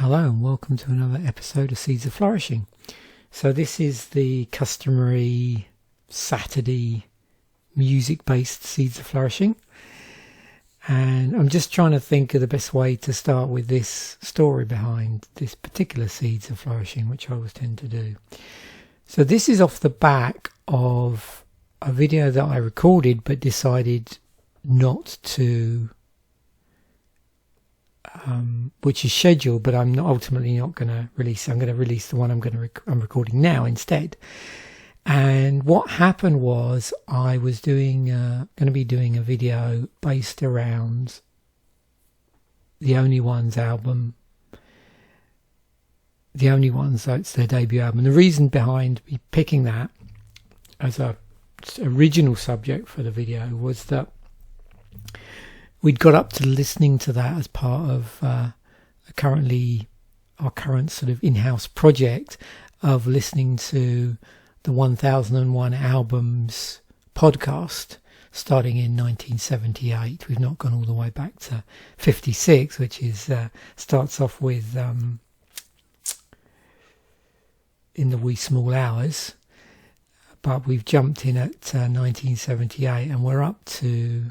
Hello and welcome to another episode of Seeds of Flourishing. So this is the customary Saturday music-based Seeds of Flourishing, and I'm just trying to think of the best way to start with this story behind this particular Seeds of Flourishing, which I always tend to do. So this is off the back of a video that I recorded but decided not to which is scheduled, but I'm ultimately not going to release. I'm going to release the one I'm recording now instead. And what happened was I was going to be doing a video based around The Only Ones album. The Only Ones, that's their debut album. And the reason behind me picking that as a original subject for the video was that we'd got up to listening to that as part of our current sort of in-house project of listening to the 1001 Albums podcast starting in 1978. We've not gone all the way back to 56, which is starts off with In the Wee Small Hours, but we've jumped in at 1978 and we're up to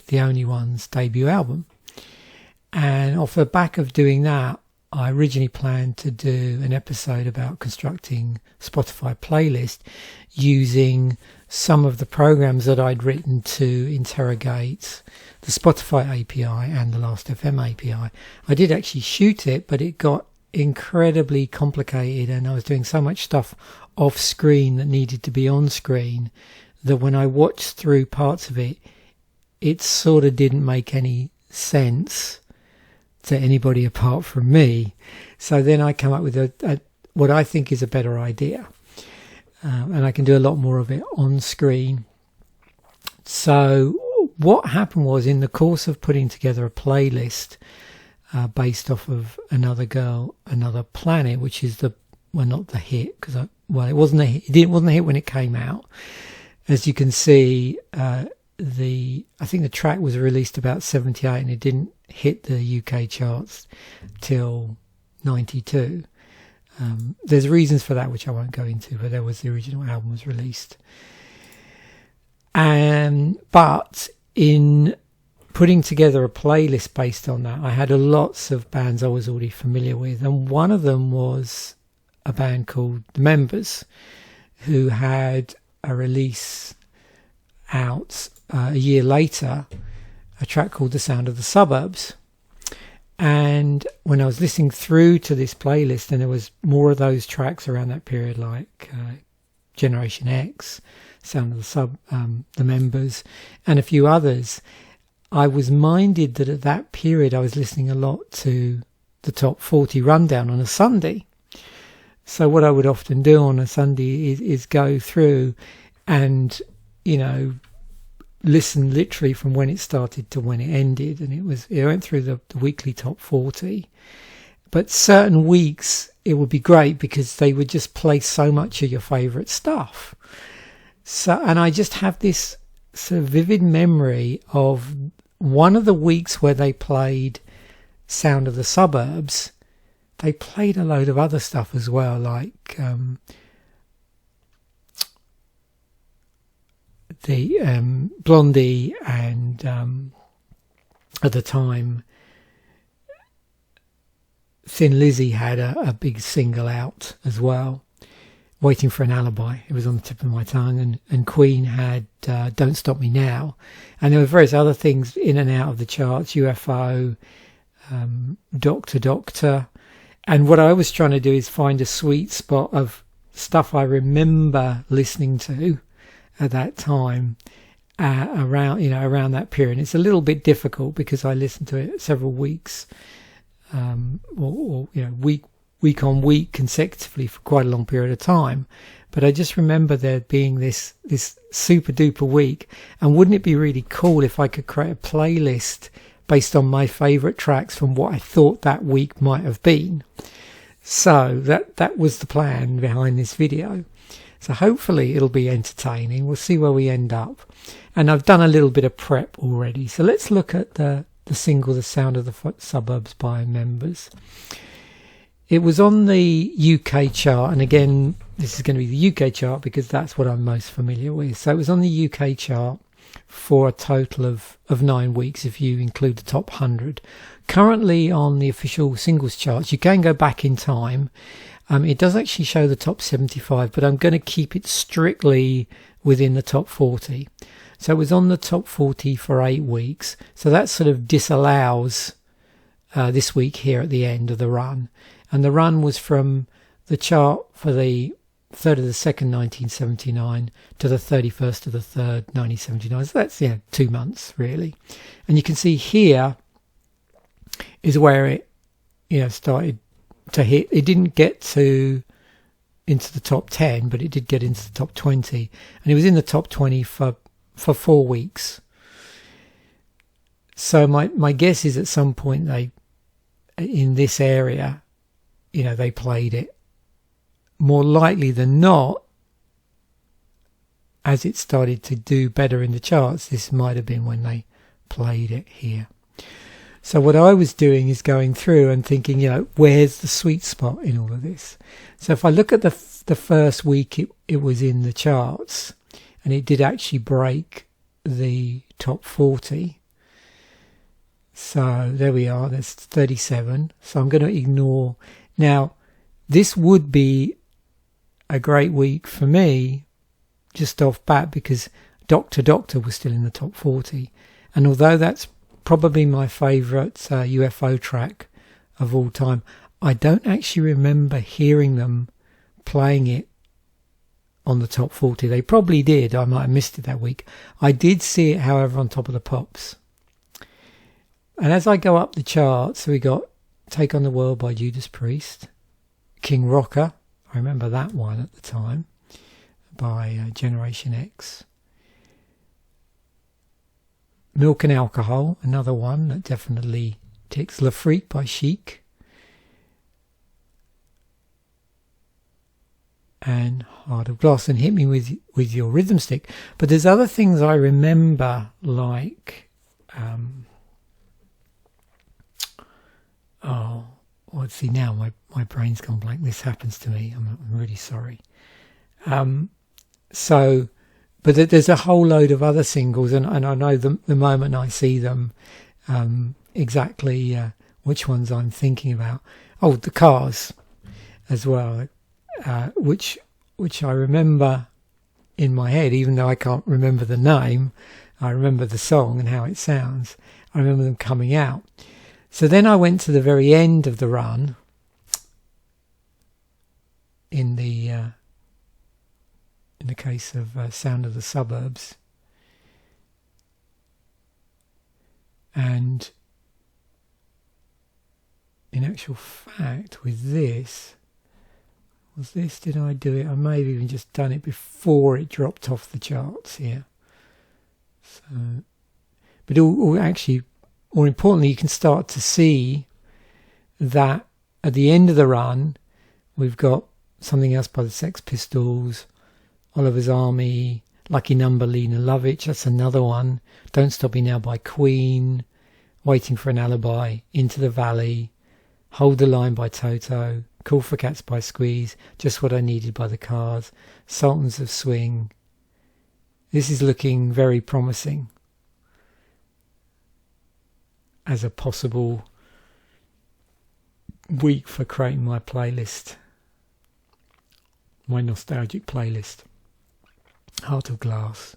The Only Ones debut album. And off the back of doing that, I originally planned to do an episode about constructing Spotify playlist using some of the programs that I'd written to interrogate the Spotify API and the Last.fm API. I did actually shoot it, but it got incredibly complicated and I was doing so much stuff off screen that needed to be on screen that when I watched through parts of it, it sort of didn't make any sense to anybody apart from me. So then I come up with what I think is a better idea. And I can do a lot more of it on screen. So what happened was, in the course of putting together a playlist based off of Another Girl, Another Planet, which is not the hit, because it wasn't a hit. It wasn't a hit when it came out. As you can see, I think the track was released about 78 and it didn't hit the UK charts till 92. There's reasons for that which I won't go into, but there was the original album was released. But in putting together a playlist based on that, I had lots of bands I was already familiar with, and one of them was a band called The Members, who had a release out a year later, a track called The Sound of the Suburbs. And when I was listening through to this playlist, and there was more of those tracks around that period, like Generation X, Sound of the Members, and a few others, I was minded that at that period I was listening a lot to the Top 40 Rundown on a Sunday. So what I would often do on a Sunday is go through and, listen literally from when it started to when it ended, and it went through the weekly top 40. But certain weeks it would be great because they would just play so much of your favourite stuff. So, and I just have this sort of vivid memory of one of the weeks where they played Sound of the Suburbs. They played a load of other stuff as well, like the Blondie and at the time Thin Lizzy had a big single out as well, Waiting for an Alibi. It was on the tip of my tongue. And Queen had Don't Stop Me Now, and there were various other things in and out of the charts, UFO, Doctor. And what I was trying to do is find a sweet spot of stuff I remember listening to at that time, around that period. And it's a little bit difficult because I listened to it several weeks, week on week consecutively for quite a long period of time. But I just remember there being this super duper week. And wouldn't it be really cool if I could create a playlist based on my favourite tracks from what I thought that week might have been? So that was the plan behind this video. So hopefully it'll be entertaining. We'll see where we end up. And I've done a little bit of prep already. So let's look at the single The Sound of the Suburbs by Members. It was on the UK chart, and again, this is going to be the UK chart because that's what I'm most familiar with. So it was on the UK chart for a total of 9 weeks if you include the top 100. Currently on the official singles charts, you can go back in time. It does actually show the top 75, but I'm going to keep it strictly within the top 40. So it was on the top 40 for 8 weeks. So that sort of disallows this week here at the end of the run. And the run was from the chart for the 3rd of the 2nd, 1979 to the 31st of the 3rd, 1979. So that's 2 months really. And you can see here is where it started to hit. It didn't get into the top 10, but it did get into the top 20, and it was in the top 20 for 4 weeks. So my guess is at some point they, in this area, they played it. More likely than not, as it started to do better in the charts, this might have been when they played it here. So what I was doing is going through and thinking, where's the sweet spot in all of this? So if I look at the first week it was in the charts, and it did actually break the top 40. So there we are, that's 37. So I'm going to ignore. Now, this would be a great week for me just off bat because Dr. Doctor was still in the top 40. And although that's probably my favourite UFO track of all time, I don't actually remember hearing them playing it on the top 40. They probably did. I might have missed it that week. I did see it, however, on Top of the Pops. And as I go up the charts, so we got Take on the World by Judas Priest, King Rocker, I remember that one at the time, by Generation X. Milk and Alcohol, another one that definitely ticks. Le Freak by Chic. And Heart of Glass, and Hit Me with Your Rhythm Stick. But there's other things I remember, like let's see, now my brain's gone blank. This happens to me. I'm really sorry. But there's a whole load of other singles, and I know the moment I see them exactly which ones I'm thinking about. Oh, The Cars as well, which I remember in my head, even though I can't remember the name. I remember the song and how it sounds. I remember them coming out. So then I went to the very end of the run in the case of Sound of the Suburbs, and in actual fact with this, did I do it? I may have even just done it before it dropped off the charts here. So, but actually, more importantly, you can start to see that at the end of the run, we've got Something Else by the Sex Pistols, Oliver's Army, Lucky Number, Lena Lovitch, that's another one. Don't Stop Me Now by Queen, Waiting for an Alibi, Into the Valley, Hold the Line by Toto, Cool for Cats by Squeeze, Just What I Needed by the Cars, Sultans of Swing. This is looking very promising as a possible week for creating my playlist, my nostalgic playlist. Heart of Glass.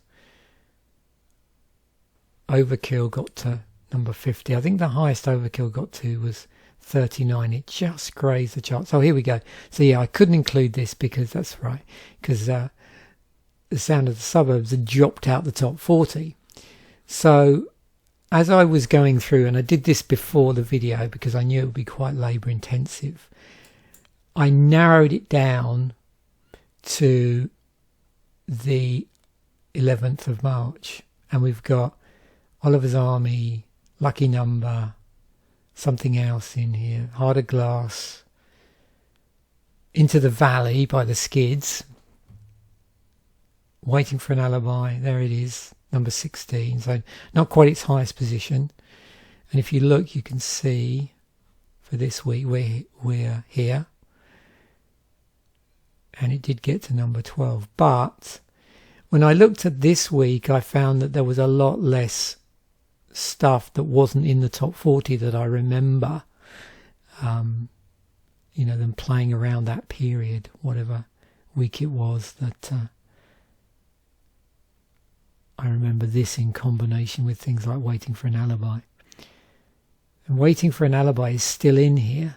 Overkill got to number 50. I think the highest Overkill got to was 39. It just grazed the charts. Oh, here we go. So yeah, I couldn't include this because that's right, because the Sound of the Suburbs had dropped out the top 40. So as I was going through, and I did this before the video because I knew it would be quite labour intensive, I narrowed it down to the 11th of March, and we've got Oliver's Army, Lucky Number, Something Else in here, Heart of Glass, Into the Valley by the Skids, Waiting for an Alibi, there it is, number 16, so not quite its highest position. And if you look, you can see for this week we're here. and it did get to number 12. But when I looked at this week, I found that there was a lot less stuff that wasn't in the top 40 that I remember, than playing around that period, whatever week it was that I remember this in combination with things like Waiting for an Alibi. And Waiting for an Alibi is still in here.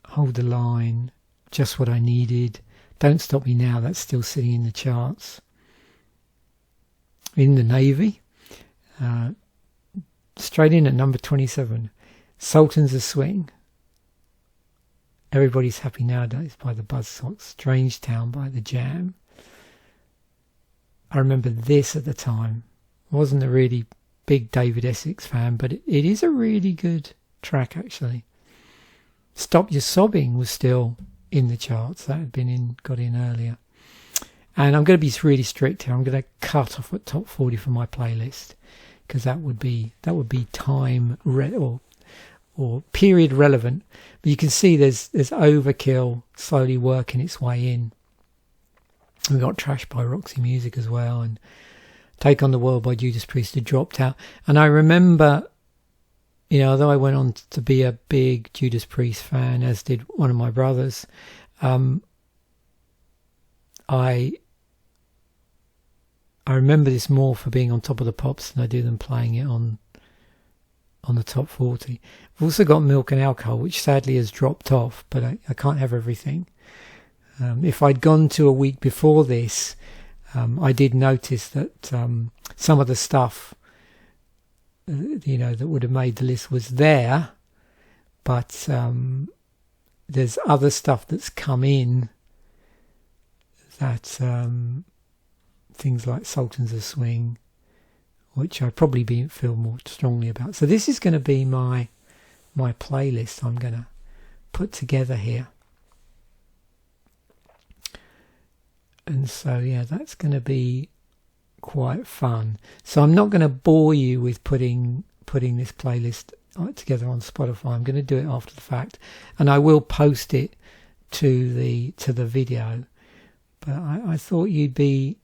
Hold the Line, Just What I Needed, Don't Stop Me Now, that's still sitting in the charts. In the Navy, straight in at number 27, Sultans of Swing, Everybody's Happy Nowadays by the Buzzcocks, Strange Town by the Jam. I remember this at the time. I wasn't a really big David Essex fan, but it is a really good track actually. Stop Your Sobbing was still in the charts. That had got in earlier. And I'm going to be really strict here. I'm going to cut off at top 40 for my playlist, because that would be time or period relevant. But you can see there's Overkill slowly working its way in. We've got Trash by Roxy Music as well, and Take on the World by Judas Priest had dropped out. And I remember, although I went on to be a big Judas Priest fan, as did one of my brothers, I remember this more for being on top of the pops than I do them playing it on the top 40. I've also got Milk and Alcohol, which sadly has dropped off, but I can't have everything. If I'd gone to a week before this, I did notice that some of the stuff that would have made the list was there, but there's other stuff that's come in that things like Sultans of Swing, which I probably feel more strongly about. So this is going to be my playlist I'm going to put together here. And so, that's going to be quite fun. So I'm not going to bore you with putting this playlist together on Spotify. I'm going to do it after the fact, and I will post it to the video. But I thought you'd be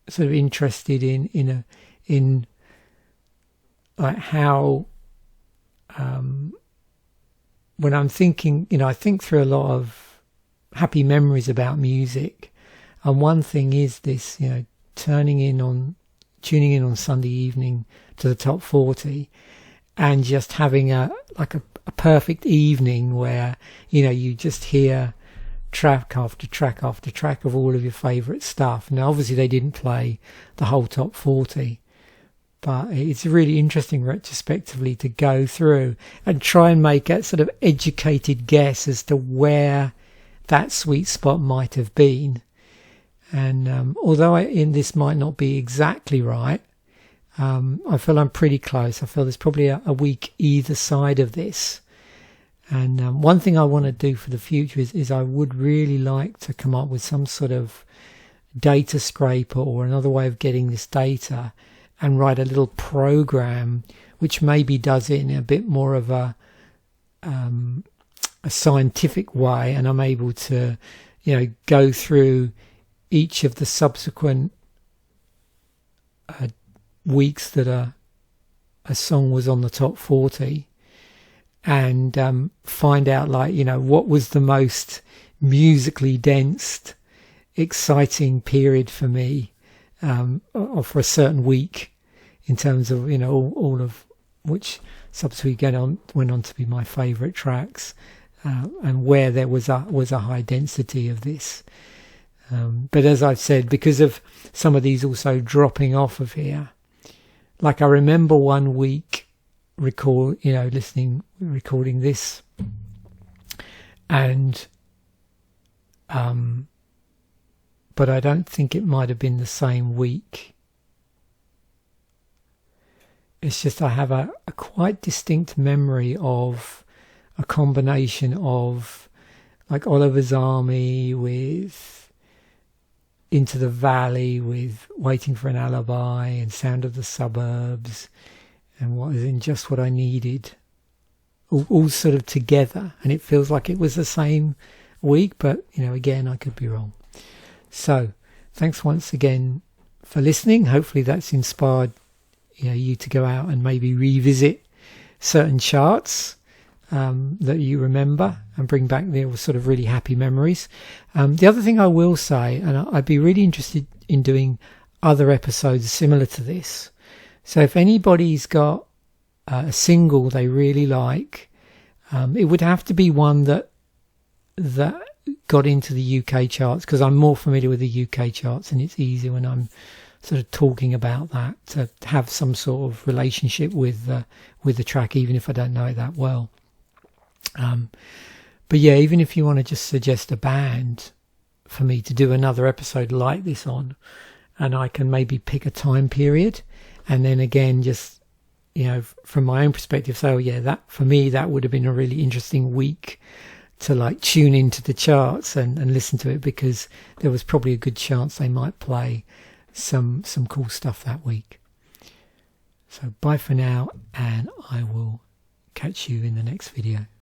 sort of interested in like how when I'm thinking, I think through a lot of happy memories about music, and one thing is this, tuning in on Sunday evening to the top 40 and just having a perfect evening where you just hear track after track after track of all of your favourite stuff. Now obviously they didn't play the whole top 40, but it's really interesting retrospectively to go through and try and make a sort of educated guess as to where that sweet spot might have been. And although this might not be exactly right, I feel I'm pretty close. I feel there's probably a week either side of this. And one thing I want to do for the future is I would really like to come up with some sort of data scraper or another way of getting this data, and write a little program which maybe does it in a bit more of a scientific way, and I'm able to go through each of the subsequent weeks that a song was on the top 40, and find out what was the most musically dense, exciting period for me, or for a certain week, in terms of all of which subsequently went on to be my favourite tracks, and where there was a high density of this. But as I've said, because of some of these also dropping off of here, like I remember one week recording this, and but I don't think it might have been the same week. It's just I have a quite distinct memory of a combination of like Oliver's Army with Into the Valley, with Waiting for an Alibi and Sound of the Suburbs, and what is in just what I needed, all sort of together, and it feels like it was the same week, but again, I could be wrong. So thanks once again for listening. Hopefully that's inspired you to go out and maybe revisit certain charts that you remember and bring back their sort of really happy memories. The other thing I will say, and I'd be really interested in doing other episodes similar to this, so if anybody's got a single they really like, it would have to be one that got into the UK charts, because I'm more familiar with the UK charts, and it's easier when I'm sort of talking about that to have some sort of relationship with the track, even if I don't know it that well. But yeah, even if you want to just suggest a band for me to do another episode like this on, and I can maybe pick a time period, and then again just from my own perspective, so yeah, that for me that would have been a really interesting week to like tune into the charts and listen to it, because there was probably a good chance they might play some cool stuff that week. So bye for now, and I will catch you in the next video.